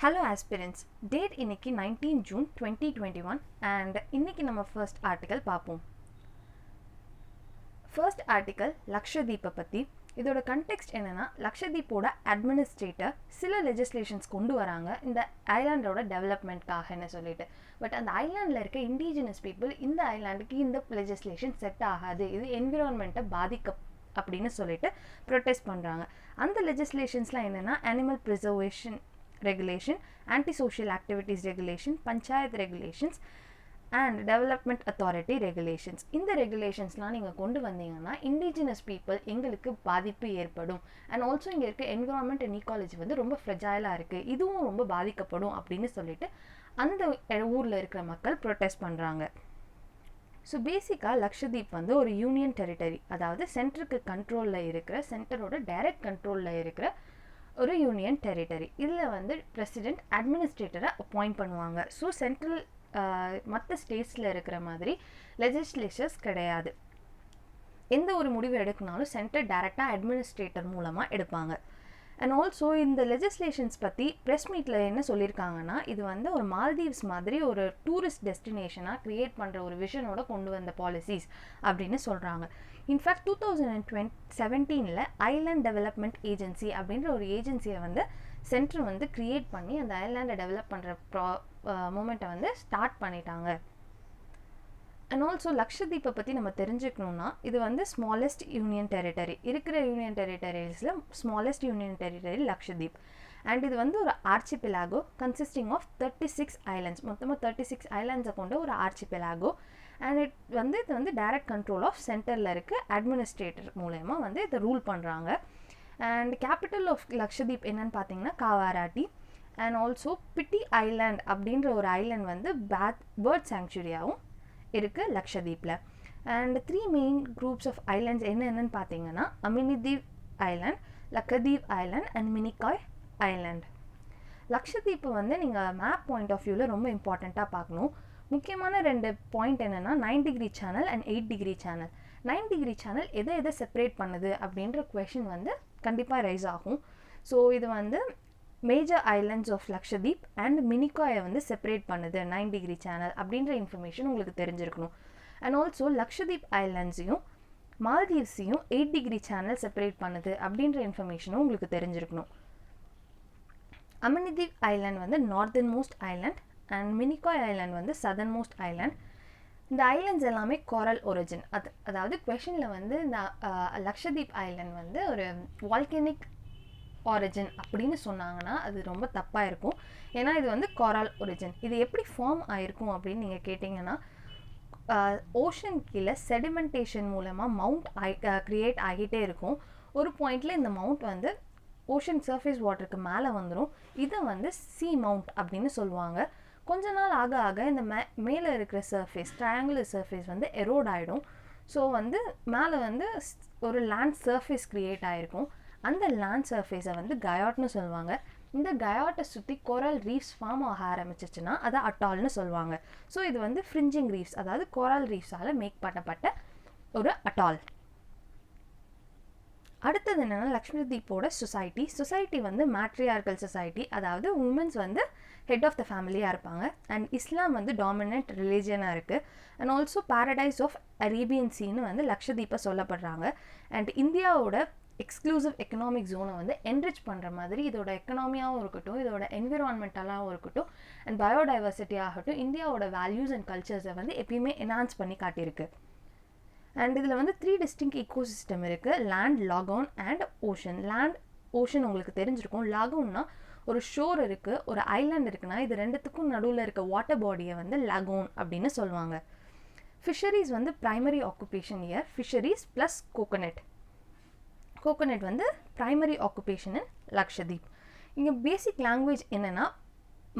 Hello aspirants, date இன்னைக்கு 19 June 2021 and இன்னைக்கு நம்ம first article பார்ப்போம். First article லக்ஷதீப்பை பற்றி. இதோட கண்டெக்ஸ்ட் என்னன்னா, லக்ஷதீப்போட அட்மினிஸ்ட்ரேட்டர் சில லெஜிஸ்லேஷன்ஸ் கொண்டு வராங்க இந்த ஐலாண்டோட டெவலப்மெண்ட்காகன்னு சொல்லிட்டு. பட் அந்த ஐலாண்டில் இருக்க இண்டிஜினஸ் பீப்புள் இந்த ஐலாண்டுக்கு இந்த லெஜிஸ்லேஷன் செட் ஆகாது, இது என்விரான்மெண்ட்டை பாதிக்க அப்படின்னு சொல்லிட்டு ப்ரொட்டஸ்ட் பண்ணுறாங்க. அந்த லெஜிஸ்லேஷன்ஸ்லாம் என்னென்னா, animal preservation regulation, anti-social activities regulation, panchayat regulations and development authority regulations. இந்த regulations-லாம் நீங்கள் கொண்டு வந்தீங்கன்னா indigenous people எங்களுக்கு பாதிப்பு ஏற்படும் and also இங்கே இருக்க environment and ecology வந்து ரொம்ப ஃப்ரெஜைலாக இருக்குது, இதுவும் ரொம்ப பாதிக்கப்படும் அப்படின்னு சொல்லிட்டு அந்த ஊரில் இருக்கிற மக்கள் ப்ரொட்டஸ்ட் பண்ணுறாங்க. ஸோ பேசிக்காக லக்ஷதீப் வந்து ஒரு யூனியன் டெரிட்டரி, அதாவது சென்டருக்கு கண்ட்ரோலில் இருக்கிற, சென்டரோட டைரக்ட் கண்ட்ரோலில் இருக்கிற ஒரு யூனியன் டெரிட்டரி. இதில் வந்து பிரசிடெண்ட் அட்மினிஸ்ட்ரேட்டரை அப்பாயிண்ட் பண்ணுவாங்க. ஸோ சென்ட்ரல் மற்ற ஸ்டேட்ஸில் இருக்கிற மாதிரி லெஜிஸ்லேச்சர்ஸ் கிடையாது. எந்த ஒரு முடிவு எடுக்கனாலும் சென்டர் டைரெக்டாக அட்மினிஸ்ட்ரேட்டர் மூலமாக எடுப்பாங்க. அண்ட் ஆல்சோ இந்த லெஜிஸ்லேஷன்ஸ் பற்றி ப்ரெஸ் மீட்டில் என்ன சொல்லியிருக்காங்கன்னா, இது வந்து ஒரு மால்தீவ்ஸ் மாதிரி ஒரு டூரிஸ்ட் டெஸ்டினேஷனாக க்ரியேட் பண்ணுற ஒரு விஷனோட கொண்டு வந்த பாலிசிஸ் அப்படின்னு சொல்கிறாங்க. இன்ஃபேக்ட் 2017 ஐலாண்ட் டெவலப்மெண்ட் ஏஜென்சி அப்படின்ற ஒரு ஏஜென்சியை வந்து சென்டர் வந்து க்ரியேட் பண்ணி அந்த ஐலாண்டை டெவலப் பண்ணுற மூமெண்ட்டை வந்து ஸ்டார்ட் பண்ணிட்டாங்க. அண்ட் ஆல்சோ லக்ஷதீப்பை பற்றி நம்ம தெரிஞ்சுக்கணுன்னா, இது வந்து ஸ்மாலஸ்ட் யூனியன் டெரிட்டரி, இருக்கிற யூனியன் டெரிட்டரிஸில் smallest union territory Lakshadweep. And இது வந்து ஒரு ஆர்ச்சிபெலாகோ கன்சிஸ்டிங் ஆஃப் 36 ஐலாண்ட்ஸ், மொத்தமாக 36 ஐலாண்ட்ஸை கொண்ட ஒரு ஆர்ச்சிபெலாகோ. அண்ட் இது வந்து டைரக்ட் கண்ட்ரோல் ஆஃப் சென்டரில் இருக்க அட்மினிஸ்ட்ரேட்டர் மூலயமா வந்து இதை ரூல் பண்ணுறாங்க. அண்ட் கேபிட்டல் ஆஃப் லக்ஷதீப் என்னன்னு பார்த்தீங்கன்னா Kavaratti. And also Pitti island அப்படின்ற ஒரு ஐலாண்ட் வந்து பேர்ட் சாங்சுரியாகவும் இருக்குது லக்ஷதீப்பில். And 3 main groups of islands என்னென்னு பார்த்தீங்கன்னா, Amindivi island, Laccadive island and Minicoy island. லக்ஷதீப்பை வந்து நீங்கள் மேப் பாயிண்ட் ஆஃப் வியூவில் ரொம்ப இம்பார்ட்டண்ட்டாக பார்க்கணும். முக்கியமான 2 பாயிண்ட் என்னென்னா 9 degree channel and 8 degree channel. 9 degree channel எதை செப்பரேட் பண்ணுது அப்படின்ற கொஷின் வந்து கண்டிப்பாக ரைஸ் ஆகும். ஸோ இது வந்து major islands of Lakshadweep and மினிகாயை வந்து செப்பரேட் பண்ணுது 9 டிகிரி சேனல் அப்படின்ற இன்ஃபர்மேஷன் உங்களுக்கு தெரிஞ்சிருக்கணும். அண்ட் ஆல்சோ லக்ஷதீப் ஐலாண்ட்ஸையும் மால்தீவ்ஸையும் 8 டிகிரி சேனல் செப்பரேட் பண்ணுது அப்படின்ற இன்ஃபர்மேஷனும் உங்களுக்கு தெரிஞ்சிருக்கணும். அமினிதீவ் ஐலாண்ட் வந்து northern most island and Minicoy island வந்து சதர்ன் மோஸ்ட் ஐலாண்ட். இந்த ஐலாண்ட்ஸ் எல்லாமே கோரல் ஒரிஜின். அதாவது கொஷனில் வந்து இந்த லக்ஷதீப் ஐலாண்ட் வந்து ஒரு வால்கனிக் ஆரிஜின் அப்படின்னு சொன்னாங்கன்னா அது ரொம்ப தப்பாக இருக்கும். ஏன்னா இது வந்து கோரல் ஒரிஜின். இது எப்படி ஃபார்ம் ஆகிருக்கும் அப்படின்னு நீங்கள் கேட்டிங்கன்னா, ஓஷன் கீழே செடிமெண்டேஷன் மூலமாக மவுண்ட் க்ரியேட் ஆகிட்டே இருக்கும். ஒரு பாயிண்டில் இந்த மவுண்ட் வந்து ஓஷன் சர்ஃபேஸ் வாட்டருக்கு மேலே வந்துடும். இதை வந்து சி மவுண்ட் அப்படின்னு சொல்லுவாங்க. கொஞ்ச நாள் ஆக ஆக இந்த மேலே இருக்கிற சர்ஃபேஸ், ட்ரையாங்குலர் சர்ஃபேஸ் வந்து எரோட் ஆகிடும். ஸோ வந்து மேலே வந்து ஒரு லேண்ட் சர்ஃபேஸ் க்ரியேட் ஆகிருக்கும். அந்த லேண்ட் சர்ஃபேஸை வந்து கயாட்னு சொல்லுவாங்க. இந்த கயாட்டை சுற்றி கோரல் ரீஃப்ஸ் ஃபார்ம் ஆக ஆரம்பிச்சிச்சுன்னா அதை அட்டால்னு சொல்லுவாங்க. ஸோ இது வந்து ஃப்ரிஞ்சிங் ரீஃப்ஸ், அதாவது கோரல் ரீஃப்ஸால் மேக் பண்ணப்பட்ட ஒரு அட்டால். அடுத்தது என்னென்னா லக்ஷதீப்போட சொசைட்டி வந்து மேட்ரியார்கல் சொசைட்டி, அதாவது உமன்ஸ் வந்து ஹெட் ஆஃப் த ஃபேமிலியாக இருப்பாங்க. அண்ட் இஸ்லாம் வந்து டாமினன்ட் ரிலீஜியனாக இருக்குது. And also paradise of Arabian சீன்னு வந்து லக்ஷதீப்பை சொல்லப்படுறாங்க. அண்ட் இந்தியாவோட எக்ஸ்க்ளூசிவ் எக்கனாமிக் ஜோனை வந்து என்ரிச் பண்ணுற மாதிரி இதோட எக்கனாமியாகவும் இருக்கட்டும், இதோட என்விரான்மெண்டலாகவும் இருக்கட்டும் அண்ட் பயோடைவர்சிட்டி ஆகட்டும், இந்தியாவோட வேல்யூஸ் அண்ட் கல்ச்சர்ஸை வந்து எப்பயுமே என்ஹான்ஸ் பண்ணி காட்டியிருக்கு. அண்ட் இதில் வந்து 3 டிஸ்டிங்க் ஈகோசிஸ்டம் இருக்குது: land, lagoon and ocean. Land, ocean உங்களுக்கு தெரிஞ்சிருக்கும். லாகூன்னா ஒரு ஷோர் இருக்குது, ஒரு ஐலாண்ட் இருக்குன்னா இது ரெண்டுத்துக்கும் நடுவில் இருக்க வாட்டர் பாடியை வந்து லாகூன் அப்படின்னு சொல்லுவாங்க. ஃபிஷரிஸ் வந்து primary occupation here, fisheries plus coconut வந்து ப்ரைமரி ஆக்குபேஷன் இன் லக்ஷதீப். இங்கே பேசிக் லாங்குவேஜ் என்னென்னா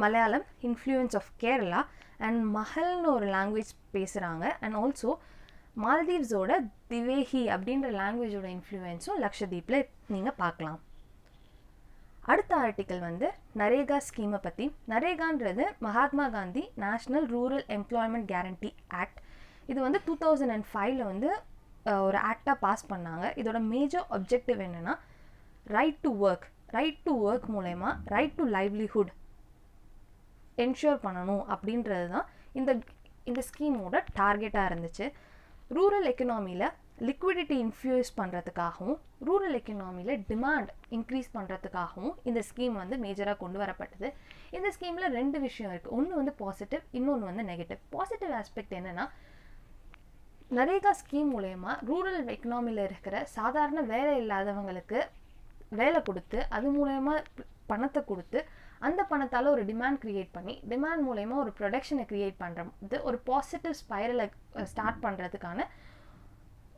Malayalam, influence of Kerala and மஹல்னு ஒரு லாங்குவேஜ் பேசுகிறாங்க. அண்ட் ஆல்சோ மால்தீவ்ஸோட திவேஹி அப்படின்ற லாங்குவேஜோட இன்ஃப்ளூயன்ஸும் லக்ஷதீப்பில் நீங்கள் பார்க்கலாம். அடுத்த ஆர்டிக்கல் வந்து நரேகா ஸ்கீமை பற்றி. நரேகான்றது Mahatma Gandhi national rural employment guarantee act. இது வந்து 2005 வந்து ஒரு ஆக்டாக பாஸ் பண்ணாங்க. இதோட மேஜர் ஆப்ஜெக்டிவ் என்னென்னா ரைட் டு ஒர்க் மூலயமா ரைட் டு லைவ்லிஹுட் என்ஷூர் பண்ணணும் அப்படின்றது தான் இந்த ஸ்கீமோட டார்கெட்டாக இருந்துச்சு. ரூரல் எக்கனாமியில் லிக்விடிட்டி இன்ஃப்யூஸ் பண்ணுறதுக்காகவும் ரூரல் எக்கனாமியில் டிமாண்ட் இன்க்ரீஸ் பண்ணுறதுக்காகவும் இந்த ஸ்கீம் வந்து மேஜராக கொண்டு வரப்பட்டது. இந்த ஸ்கீமில் 2 விஷயம் இருக்குது. ஒன்று வந்து பாசிட்டிவ், இன்னொன்று வந்து நெகட்டிவ். பாசிட்டிவ் ஆஸ்பெக்ட் என்னென்னா, நரேகா ஸ்கீம் மூலயமா ரூரல் எக்கனாமியில் இருக்கிற சாதாரண வேலை இல்லாதவங்களுக்கு வேலை கொடுத்து அது மூலயமா பணத்தை கொடுத்து அந்த பணத்தால் ஒரு டிமாண்ட் க்ரியேட் பண்ணி டிமாண்ட் மூலயமா ஒரு ப்ரொடக்ஷனை க்ரியேட் பண்ணுறது ஒரு பாசிட்டிவ் ஸ்பைரலை ஸ்டார்ட் பண்ணுறதுக்கான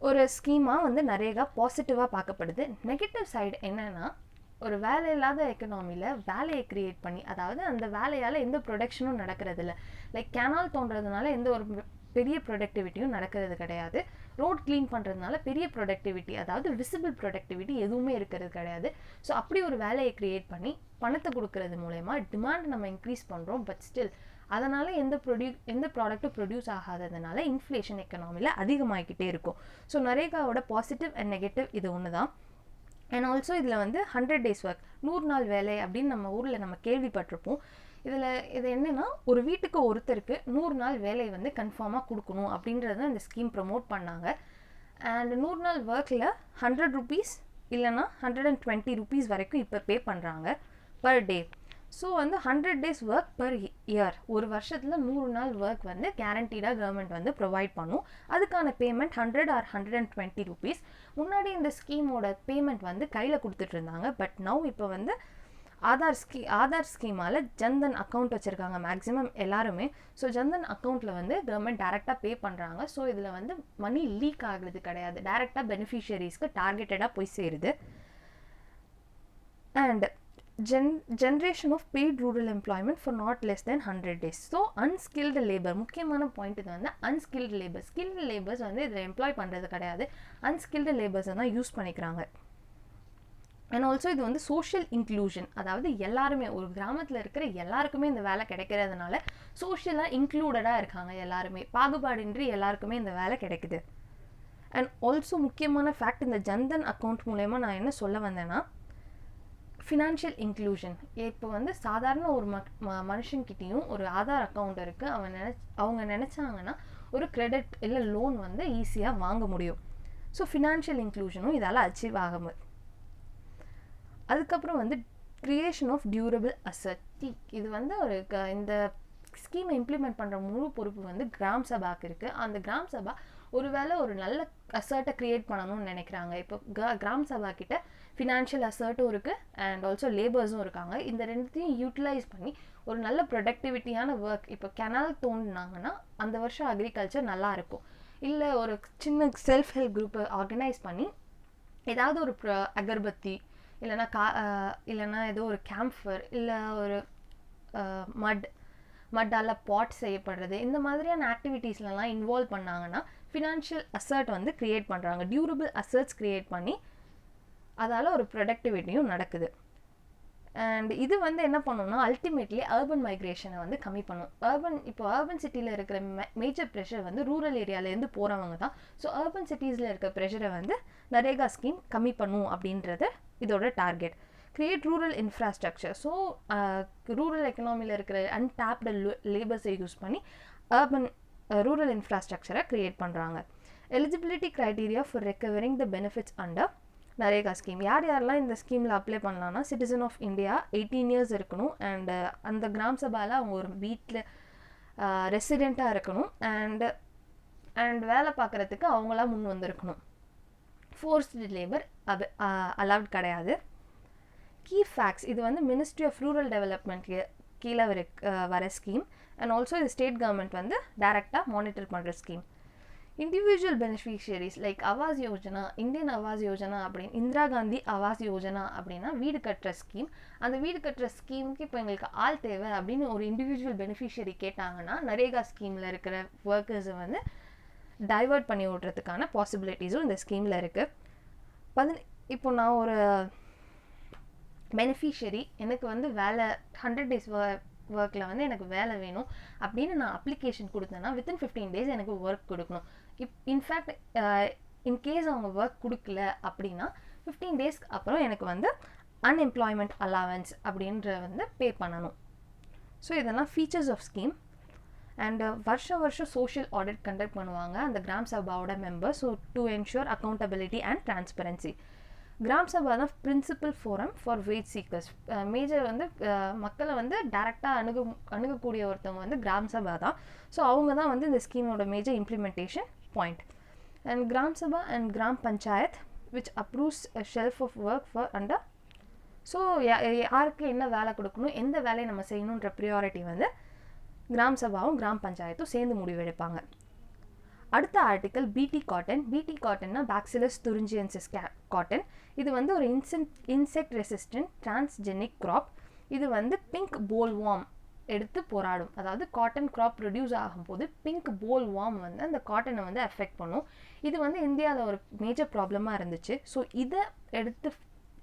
ஒரு ஸ்கீமாக வந்து நரேகா பாசிட்டிவாக பார்க்கப்படுது. நெகட்டிவ் சைடு என்னென்னா, ஒரு வேலை இல்லாத எக்கனாமியில் வேலையை க்ரியேட் பண்ணி, அதாவது அந்த வேலையால் எந்த ப்ரொடக்ஷனும் நடக்கிறதில்ல. லைக் கேனால் தோன்றதுனால எந்த ஒரு பெரிய ப்ரொடக்டிவிட்டியும் நடக்கிறது கிடையாது. ரோட் க்ளீன் பண்ணுறதுனால பெரிய ப்ரொடக்டிவிட்டி, அதாவது விசிபிள் ப்ரொடக்டிவிட்டி எதுவுமே இருக்கிறது கிடையாது. ஸோ அப்படி ஒரு வேலையை க்ரியேட் பண்ணி பணத்தை கொடுக்கறது மூலயமா டிமாண்ட் நம்ம இன்க்ரீஸ் பண்ணுறோம். பட் ஸ்டில் அதனால் எந்த ப்ராடக்ட்டும் ப்ரொடியூஸ் ஆகாததுனால இன்ஃப்ளேஷன் எக்கனாமியில் அதிகமாகிக்கிட்டே இருக்கும். ஸோ நரேகாவோட பாசிட்டிவ் அண்ட் நெகட்டிவ் இது ஒன்று தான். அண்ட் ஆல்சோ இதில் வந்து 100 days ஒர்க், 100 நாள் வேலை அப்படின்னு நம்ம ஊரில் நம்ம கேள்விப்பட்டிருப்போம். இது என்னென்னா, ஒரு வீட்டுக்கு ஒருத்தருக்கு 100 நாள் வேலை வந்து கன்ஃபார்மாக கொடுக்கணும் அப்படின்றத இந்த ஸ்கீம் ப்ரமோட் பண்ணாங்க. அண்ட் 100 நாள் ஒர்க்கில் 100 rupees இல்லைனா 120 rupees வரைக்கும் இப்போ பே பண்ணுறாங்க பர் டே. ஸோ வந்து 100 days ஒர்க் பர் இயர், ஒரு வருஷத்தில் 100 நாள் ஒர்க் வந்து கேரண்டீடாக கவர்மெண்ட் வந்து ப்ரொவைட் பண்ணும். அதுக்கான பேமெண்ட் 100 or 120 rupees. முன்னாடி இந்த ஸ்கீமோட பேமெண்ட் வந்து கையில் கொடுத்துட்டு இருந்தாங்க. பட் நவ் இப்போ வந்து ஆதார் ஸ்கீமால் ஜன்தன் அக்கௌண்ட் வச்சுருக்காங்க மேக்ஸிமம் எல்லாருமே. ஸோ ஜன்தன் அக்கௌண்ட்டில் வந்து கவர்மெண்ட் டேரெக்டாக பே பண்ணுறாங்க. ஸோ இதில் வந்து மணி லீக் ஆகுறது கிடையாது, டேரெக்டாக பெனிஃபிஷியரிஸ்க்கு டார்கெட்டடாக போய் சேருது. And generation of paid rural employment for not less than 100 days. So unskilled labour, முக்கியமான பாயிண்ட் இது வந்து அன்ஸ்கில்டு லேபர். ஸ்கில்டு லேபர்ஸ் வந்து இதில் எம்ப்ளாய் பண்ணுறது கிடையாது, அன்ஸ்கில்டு லேபர்ஸை தான் யூஸ் பண்ணிக்கிறாங்க. அண்ட் ஆல்சோ இது வந்து சோஷியல் இன்க்ளூஷன், அதாவது எல்லாருமே ஒரு கிராமத்தில் இருக்கிற எல்லாருக்குமே இந்த வேலை கிடைக்கிறதுனால சோஷியலாக இன்க்ளூடடாக இருக்காங்க எல்லாருமே, பாகுபாடின்றி எல்லாருக்குமே இந்த வேலை கிடைக்குது. அண்ட் ஆல்சோ முக்கியமான ஃபேக்ட், இந்த ஜன்தன் அக்கௌண்ட் மூலயமா நான் என்ன சொல்ல வந்தேன்னா, ஃபினான்ஷியல் இன்க்ளூஷன். இப்போ வந்து சாதாரண ஒரு மனுஷன்கிட்டையும் ஒரு ஆதார் அக்கௌண்ட் இருக்குது, அவங்க நினச்சாங்கன்னா ஒரு கிரெடிட் இல்லை லோன் வந்து ஈஸியாக வாங்க முடியும். ஸோ ஃபினான்ஷியல் இன்க்ளூஷனும் இதால் அச்சீவ் ஆகும். அதுக்கப்புறம் வந்து க்ரியேஷன் ஆஃப் டியூரபிள் அசட். இது வந்து இந்த ஸ்கீமை இம்ப்ளிமெண்ட் பண்ணுற முழு பொறுப்பு வந்து கிராம் சபாக்கு இருக்குது. அந்த கிராம் சபா ஒருவேளை ஒரு நல்ல அசர்ட்டை க்ரியேட் பண்ணணும்னு நினைக்கிறாங்க. இப்போ கிராம் சபா கிட்ட ஃபினான்ஷியல் அசர்ட்டும் இருக்குது அண்ட் ஆல்சோ லேபர்ஸும் இருக்காங்க. இந்த ரெண்டுத்தையும் யூட்டிலைஸ் பண்ணி ஒரு நல்ல ப்ரொடக்டிவிட்டியான ஒர்க், இப்போ கெனால் தோண்டினாங்கன்னா அந்த வருஷம் அக்ரிகல்ச்சர் நல்லாயிருக்கும். இல்லை ஒரு சின்ன செல்ஃப் ஹெல்ப் குரூப்பை ஆர்கனைஸ் பண்ணி ஏதாவது ஒரு அகர்பத்தி இல்லைனா ஏதோ ஒரு கேம்ஃபர் இல்லை ஒரு மட்டால் பாட் செய்யப்படுறது, இந்த மாதிரியான ஆக்டிவிட்டீஸ்லாம் இன்வால்வ் பண்ணாங்கன்னா ஃபினான்ஷியல் அசர்ட் வந்து க்ரியேட் பண்ணுறாங்க. டியூரபிள் அசர்ட்ஸ் க்ரியேட் பண்ணி அதால் ஒரு ப்ரொடக்டிவிட்டியும் நடக்குது. அண்ட் இது வந்து என்ன பண்ணணும்னா அல்டிமேட்லி அர்பன் மைக்ரேஷனை வந்து கம்மி பண்ணும். இப்போ அர்பன் சிட்டியில் இருக்கிற மேஜர் ப்ரெஷர் வந்து ரூரல் ஏரியாவிலேருந்து போகிறவங்க தான். ஸோ அர்பன் சிட்டிஸில் இருக்கிற ப்ரெஷரை வந்து நரேகா ஸ்கீம் கம்மி பண்ணும் அப்படின்றது இதோட target. Create rural infrastructure. So rural எக்கனாமியில் இருக்கிற அன்டாப்டு லேபர்ஸை யூஸ் பண்ணி ரூரல் இன்ஃப்ராஸ்ட்ரக்சரை க்ரியேட் பண்ணுறாங்க. Eligibility criteria for recovering the benefits under NREGA scheme. யாரெல்லாம் இந்த ஸ்கீமில் அப்ளை பண்ணலான்னா, சிட்டிசன் ஆஃப் இந்தியா 18 years இருக்கணும் அண்டு அந்த கிராம் சபாவில் அவங்க ஒரு வீட்டில் ரெசிடெண்ட்டாக இருக்கணும் அண்ட் வேலை பார்க்குறதுக்கு அவங்களாம் முன் வந்திருக்கணும். ஃபோர்ஸ்டு லேபர் அது அலவுட் கிடையாது. கீ ஃபேக்ட்ஸ், இது வந்து மினிஸ்ட்ரி ஆஃப் ரூரல் டெவலப்மெண்ட் கீழே வர ஸ்கீம் அண்ட் ஆல்சோ இது ஸ்டேட் கவர்மெண்ட் வந்து டைரெக்டாக மானிட்டர் பண்ணுற scheme. Individual beneficiaries like Awas Yojana, Indian Awas Yojana அப்படின்னு, இந்திரா காந்தி ஆவாஸ் யோஜனா அப்படின்னா வீடு கட்டுற ஸ்கீம். அந்த வீடு கட்டுற ஸ்கீமுக்கு இப்போ எங்களுக்கு ஆள் தேவை அப்படின்னு ஒரு இண்டிவிஜுவல் பெனிஃபிஷியரி கேட்டாங்கன்னா நரேகா ஸ்கீமில் இருக்கிற ஒர்க்கர்ஸை வந்து டைவர்ட் பண்ணி விட்றதுக்கான பாசிபிலிட்டிஸும் இந்த ஸ்கீமில் இருக்குது. இப்போ நான் ஒரு பெனிஃபிஷியரி, எனக்கு வந்து வேலை 100 days ஒர்க்கில் வந்து எனக்கு வேலை வேணும் அப்படின்னு நான் அப்ளிகேஷன் கொடுத்தேன்னா வித்தின் 15 days எனக்கு ஒர்க் கொடுக்கணும். இன்ஃபேக்ட் இன்கேஸ் அவங்க ஒர்க் கொடுக்கல அப்படின்னா 15 daysக்கு அப்புறம் எனக்கு வந்து அன்எம்ப்ளாய்மெண்ட் அலவன்ஸ் அப்படின்ற வந்து பே பண்ணணும். ஸோ இதெல்லாம் ஃபீச்சர்ஸ் ஆஃப் ஸ்கீம். அண்ட் வருஷம் சோஷியல் ஆடிட் கண்டக்ட் பண்ணுவாங்க அந்த கிராம் சபாவோட members. So to ensure accountability and transparency. Gram Sabha தான் principal forum for wage seekers. Major வந்து மக்களை வந்து டைரெக்டாக அணுகக்கூடிய ஒருத்தவங்க வந்து கிராம் சபா தான். ஸோ அவங்க தான் வந்து இந்த ஸ்கீமோட major implementation point. And Gram Sabha and Gram Panchayat which approves a shelf of work for under. So யாருக்கு என்ன வேலை கொடுக்கணும், எந்த வேலையை நம்ம செய்யணுன்ற ப்ரியாரிட்டி வந்து கிராம் சபாவும் கிராம் பஞ்சாயத்தும் சேர்ந்து முடிவெடுப்பாங்க. அடுத்த ஆர்டிக்கல் பிடி காட்டன். பிடி காட்டன்னா பேக்சிலஸ் துரிஞ்சியன்சிஸ் காட்டன். இது வந்து ஒரு இன்செக்ட் ரெசிஸ்டன்ட் டிரான்ஸ்ஜெனிக் கிராப். இது வந்து பிங்க் போல்வார்ம் எடுத்து போராடும். அதாவது காட்டன் கிராப் ப்ரொடியூஸ் ஆகும்போது பிங்க் போல்வார்ம் வந்து அந்த காட்டனை வந்து அஃபெக்ட் பண்ணும். இது வந்து இந்தியாவில் ஒரு மேஜர் ப்ராப்ளமாக இருந்துச்சு. ஸோ இதை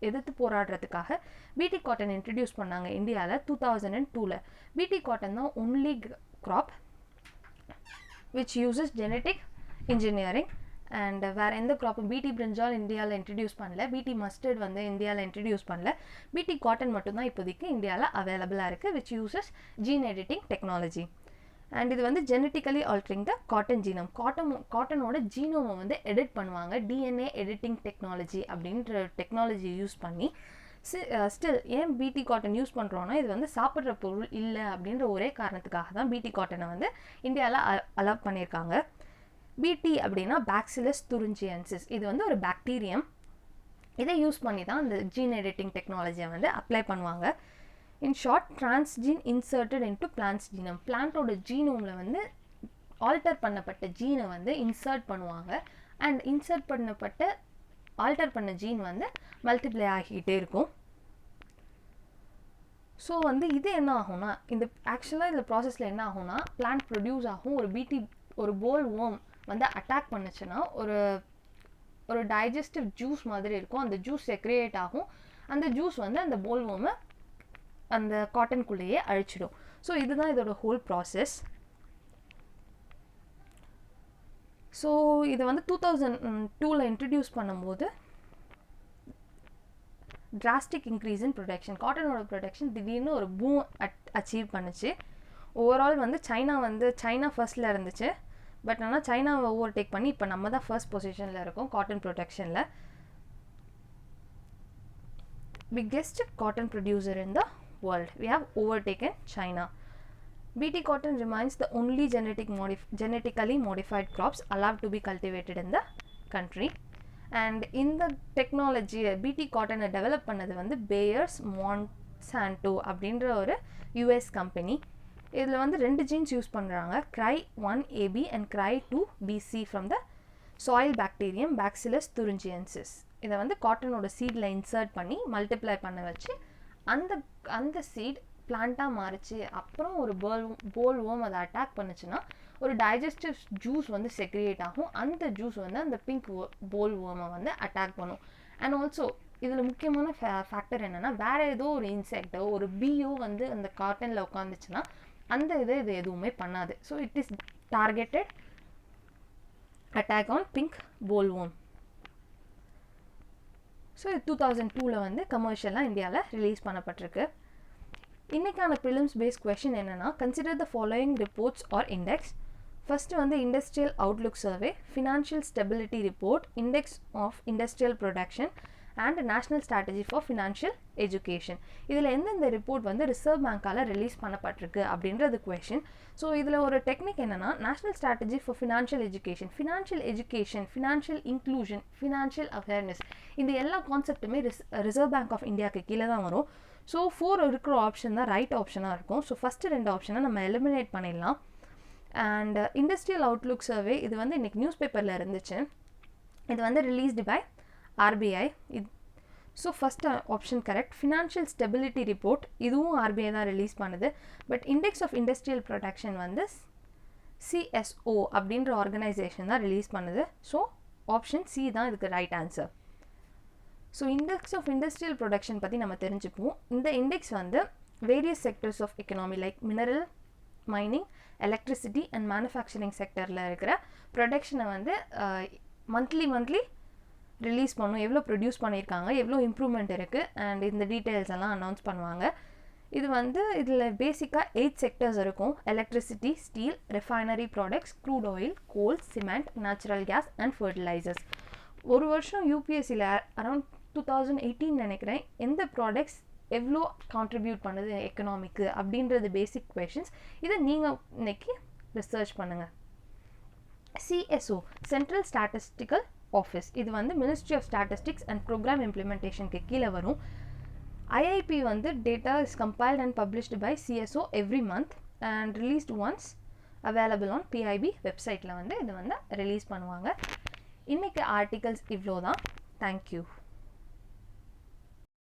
எதிர்த்து போராடுறதுக்காக பிடி காட்டன் இன்ட்ரடியூஸ் பண்ணாங்க இந்தியாவில் 2002. பிடி காட்டன் தான் only crop which uses genetic engineering. And வேறு எந்த க்ராப்பும் பிடி பிரிஞ்சால் இந்தியாவில் இன்ட்ரடியூஸ் பண்ணல, பிடி மஸ்டர்ட் வந்து இந்தியாவில் இன்ட்ரடியூஸ் பண்ணல. பிடி காட்டன் மட்டும்தான் இப்போதைக்கு இந்தியாவில் அவைலபிளாக இருக்குது which uses gene editing technology. And இது வந்து ஜெனட்டிக்கலி ஆல்ட்ரிங் த காட்டன் ஜீனம். காட்டனோட ஜீனோமை வந்து எடிட் பண்ணுவாங்க. டிஎன்ஏ எடிட்டிங் டெக்னாலஜி அப்படின்ற டெக்னாலஜி யூஸ் பண்ணி. ஸ்டில் ஏன் பிடி காட்டன் யூஸ் பண்ணுறோன்னா இது வந்து சாப்பிட்ற பொருள் இல்லை அப்படின்ற ஒரே காரணத்துக்காக தான் பிடி காட்டனை வந்து இந்தியாவில் அலோவ் பண்ணியிருக்காங்க. பிடி அப்படின்னா பேக்சிலஸ் துரிஞ்சியன்சிஸ். இது வந்து ஒரு பாக்டீரியம். இதை யூஸ் பண்ணி தான் இந்த ஜீன் எடிட்டிங் டெக்னாலஜியை வந்து அப்ளை பண்ணுவாங்க. In short, transgene inserted into plants genome. பிளான்ட்டோட ஜீனோமில் வந்து ஆல்டர் பண்ணப்பட்ட ஜீனை வந்து இன்சர்ட் பண்ணுவாங்க. அண்ட் ஆல்டர் பண்ண ஜீன் வந்து மல்டிப்ளை ஆகிக்கிட்டே இருக்கும். ஸோ வந்து இது என்ன ஆகும்னா, இந்த ஆக்சுவலாக இந்த ப்ராசஸில் என்ன ஆகும்னா பிளான்ட் ப்ரொடியூஸ் ஆகும். ஒரு போல் ஓம் வந்து அட்டாக் பண்ணுச்சுன்னா ஒரு டைஜஸ்டிவ் ஜூஸ் மாதிரி இருக்கும். அந்த ஜூஸ் செக்ரியேட் ஆகும். அந்த ஜூஸ் வந்து அந்த போல் ஓமை அந்த காட்டனுக்குள்ளேயே அழிச்சிடும். ஸோ இதுதான் இதோட ஹோல் ப்ராசஸ். ஸோ இதை வந்து 2002 இன்ட்ரடியூஸ் பண்ணும்போது டிராஸ்டிக் இன்க்ரீஸ் இன் ப்ரொடக்ஷன். காட்டனோட ப்ரொடக்ஷன் திடீர்னு ஒரு பூம் அச்சீவ் பண்ணுச்சு. ஓவரால் வந்து சைனா ஃபர்ஸ்ட்டில் இருந்துச்சு. பட் ஆனால் சைனாவை ஓவர்டேக் பண்ணி இப்போ நம்ம தான் ஃபர்ஸ்ட் பொசிஷனில் இருக்கோம் காட்டன் ப்ரொடக்ஷனில். Biggest cotton producer in the world. We have overtaken China. BT cotton remains the only genetically modified crops allowed to be cultivated in the country. And in the technology BT cotton develop பண்ணது வந்து Bayer's Monsanto அப்படின்ற ஒரு US company. இதில் வந்து 2 jeans use பண்ணுறாங்க, CRY1AB and CRY2BC from the soil bacterium Bacillus thuringiensis. இதை வந்து காட்டனோட சீடில் insert பண்ணி மல்டிப்ளை பண்ண வச்சு அந்த சீட் பிளான்ட்டாக மாறிச்சு. அப்புறம் ஒரு போல் ஓம் அதை அட்டாக் பண்ணுச்சுன்னா ஒரு டைஜஸ்டிவ் ஜூஸ் வந்து செக்ரியேட் ஆகும். அந்த ஜூஸ் வந்து அந்த பிங்க் போல் ஓமை வந்து அட்டாக் பண்ணும். அண்ட் ஆல்சோ இதில் முக்கியமான ஃபேக்டர் என்னென்னா, வேறு ஏதோ ஒரு இன்செக்டோ ஒரு பீயோ வந்து அந்த காட்டனில் உட்காந்துச்சுன்னா அந்த இது எதுவுமே பண்ணாது. So it is targeted attack on pink bollworm. So 2002 வந்து கமர்ஷியலாக இந்தியாவில் ரிலீஸ் பண்ணப்பட்டிருக்கு. இன்றைக்கான ப்ரிலிம்ஸ் பேஸ்ட் கொஷின் என்னென்னா, consider the following reports are index. First வந்து industrial outlook survey, financial stability report, index of industrial production and national strategy for financial education. இதில் எந்தெந்த report வந்து ரிசர்வ் பேங்க்கால் ரிலீஸ் பண்ணப்பட்டிருக்கு அப்படின்றது கொஷின். ஸோ இதில் ஒரு technique என்னென்னா, national strategy for financial education, financial inclusion, financial awareness, இந்த எல்லா கான்செப்ட்டுமே ரிசர்வ் பேங்க் ஆஃப் இந்தியாவுக்கு கீழே தான் வரும். ஸோ 4 இருக்கிற ஆப்ஷன் தான் ரைட் ஆப்ஷனாக இருக்கும். ஸோ ஃபஸ்ட்டு 2 ஆப்ஷனை நம்ம எலிமினேட் பண்ணிடலாம். அண்ட் இண்டஸ்ட்ரியல் அவுட்லுக் சர்வே, இது வந்து இன்றைக்கி நியூஸ் பேப்பரில் இருந்துச்சு. இது வந்து ரிலீஸ்டு பை RBI. ஸோ first option correct. Financial stability report, இதுவும் RBI தான் ரிலீஸ் பண்ணுது. But index of industrial production வந்து CSO அப்படின்ற ஆர்கனைசேஷன் தான் ரிலீஸ் பண்ணுது. ஸோ ஆப்ஷன் C தான் இதுக்கு right answer. So index of industrial production பற்றி நம்ம தெரிஞ்சுப்போம். இந்த இண்டெக்ஸ் வந்து various sectors of economy like mineral, mining, electricity and manufacturing செக்டரில் இருக்கிற ப்ரொடக்ஷனை வந்து மந்த்லி ரிலீஸ் பண்ணும். எவ்வளோ ப்ரொடியூஸ் பண்ணியிருக்காங்க, எவ்வளோ இம்ப்ரூவ்மெண்ட் இருக்குது அண்ட் இந்த டீட்டெயில்ஸ் எல்லாம் அனௌன்ஸ் பண்ணுவாங்க. இது வந்து இதில் பேசிக்காக 8 செக்டர்ஸ் இருக்கும். Electricity, steel, refinery products, crude oil, coal, cement, natural gas and fertilisers. ஒரு வருஷம் யூபிஎஸ்சியில் அரௌண்ட் 2018 நினைக்கிறேன், எந்த ப்ராடக்ட்ஸ் எவ்வளோ கான்ட்ரிபியூட் பண்ணுது எக்கனாமிக்கு அப்படின்றது பேசிக் கொஷின்ஸ். இதை நீங்கள் இன்னைக்கு ரிசர்ச் பண்ணுங்கள். CSO சென்ட்ரல் ஸ்டாட்டிஸ்டிக்கல் ஆஃபீஸ், இது வந்து ministry of statistics and programme இம்ப்ளிமெண்டேஷனுக்கு கீழே வரும். IIP வந்து data is compiled and published by CSO every month and released once, available on PIB வெப்சைட்டில் வந்து இது வந்து ரிலீஸ் பண்ணுவாங்க. இன்றைக்கி ஆர்டிகல்ஸ் இவ்வளோ தான். தேங்க்யூ.